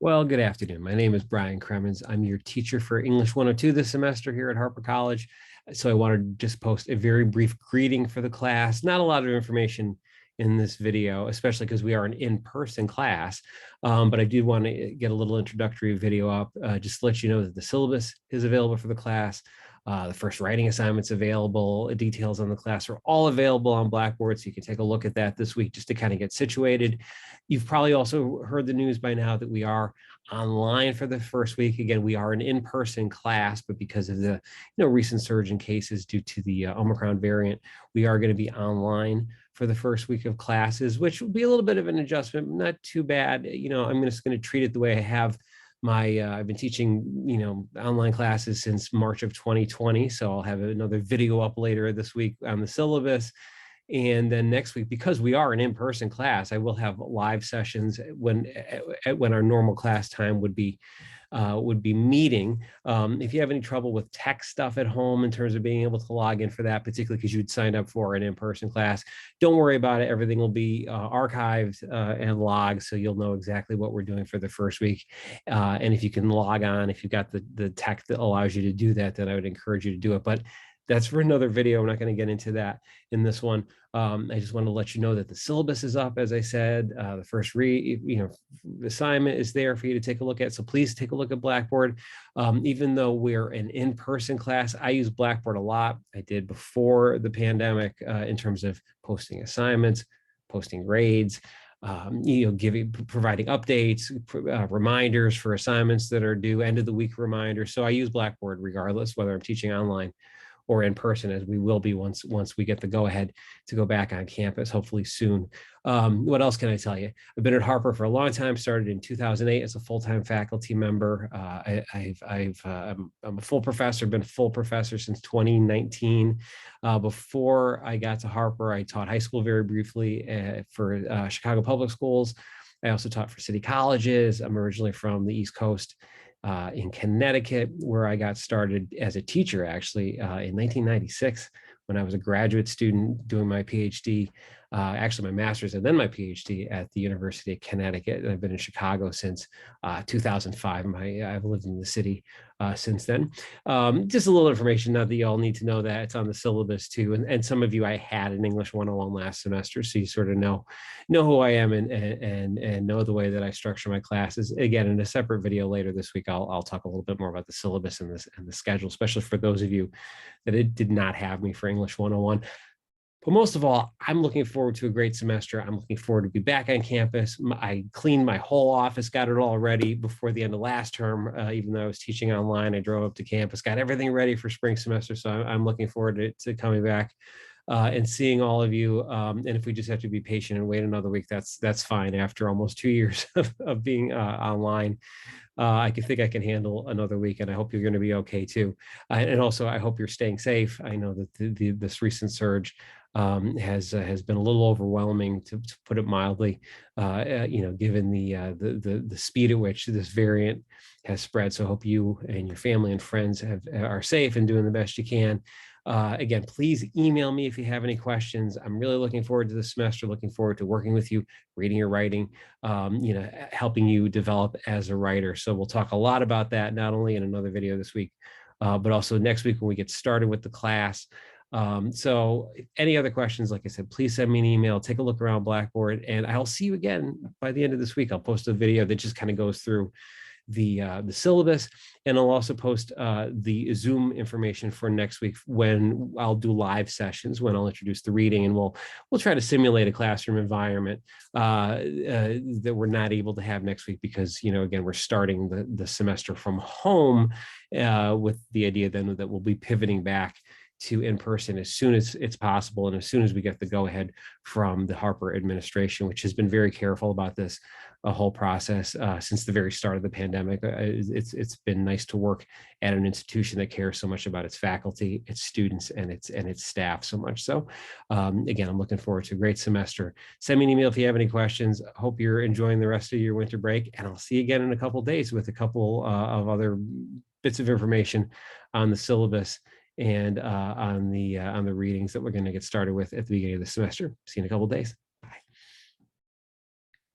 Well, good afternoon. My name is Brian Cremens. I'm your teacher for English 102 this semester here at Harper College. So I wanted to just post a very brief greeting for the class. Not a lot of information in this video, especially because we are an in-person class. But I do want to get a little introductory video up, just to let you know that the syllabus is available for the class. The first writing assignments available, details on the class are all available on Blackboard, so you can take a look at that this week just to kind of get situated. You've probably also heard the news by now that we are online for the first week. Again, we are an in-person class, but because of the recent surge in cases due to the Omicron variant, we are going to be online for the first week of classes, which will be a little bit of an adjustment, not too bad. I'm just going to treat it the way I have I've been teaching, online classes since March of 2020. So I'll have another video up later this week on the syllabus. And then next week, because we are an in-person class, I will have live sessions when our normal class time would be meeting. If you have any trouble with tech stuff at home in terms of being able to log in for that, particularly because you'd signed up for an in-person class, don't worry about it. Everything will be archived and logged, so you'll know exactly what we're doing for the first week. And if you can log on, if you've got the tech that allows you to do that, then I would encourage you to do it. But that's for another video. I'm not going to get into that in this one. I just want to let you know that the syllabus is up, as I said. The first assignment is there for you to take a look at. So please take a look at Blackboard. Even though we're an in-person class, I use Blackboard a lot. I did before the pandemic in terms of posting assignments, posting grades, providing updates, reminders for assignments that are due, end of the week reminders. So I use Blackboard regardless, whether I'm teaching online or in person, as we will be once we get the go-ahead to go back on campus, hopefully soon. What else can I tell you? I've been at Harper for a long time, started in 2008 as a full-time faculty member. I'm a full professor, been a full professor since 2019. Before I got to Harper, I taught high school very briefly for Chicago Public Schools. I also taught for city colleges. I'm originally from the East Coast, in Connecticut, where I got started as a teacher, actually, in 1996, when I was a graduate student doing my PhD, actually my master's and then my PhD at the University of Connecticut. And I've been in Chicago since 2005. I've lived in the city since then. Just a little information, not that you all need to know that. It's on the syllabus too. And some of you I had in English 101 last semester, so you sort of know who I am and know the way that I structure my classes. Again, in a separate video later this week, I'll talk a little bit more about the syllabus and the schedule, especially for those of you that it did not have me for English 101. But most of all, I'm looking forward to a great semester. I'm looking forward to be back on campus. I cleaned my whole office, got it all ready before the end of last term. Even though I was teaching online, I drove up to campus, got everything ready for spring semester. So I'm looking forward to coming back and seeing all of you. And if we just have to be patient and wait another week, that's fine. After almost 2 years of being online, I think I can handle another week, and I hope you're going to be okay too. And also, I hope you're staying safe. I know that this recent surge has been a little overwhelming, to put it mildly. Given the speed at which this variant has spread. So I hope you and your family and friends are safe and doing the best you can. Again, please email me if you have any questions. I'm really looking forward to the semester, looking forward to working with you, reading your writing, helping you develop as a writer. So we'll talk a lot about that, not only in another video this week, but also next week when we get started with the class. So any other questions, like I said, please send me an email, take a look around Blackboard, and I'll see you again by the end of this week. I'll post a video that just kind of goes through the syllabus, and I'll also post the Zoom information for next week, when I'll do live sessions, when I'll introduce the reading, and we'll try to simulate a classroom environment that we're not able to have next week because, again, we're starting the semester from home with the idea then that we'll be pivoting back to in-person as soon as it's possible, and as soon as we get the go-ahead from the Harper administration, which has been very careful about this whole process since the very start of the pandemic. It's been nice to work at an institution that cares so much about its faculty, its students, and its staff so much. So again, I'm looking forward to a great semester. Send me an email if you have any questions. Hope you're enjoying the rest of your winter break, and I'll see you again in a couple of days with a couple of other bits of information on the syllabus and on the readings that we're going to get started with at the beginning of the semester. See you in a couple of days.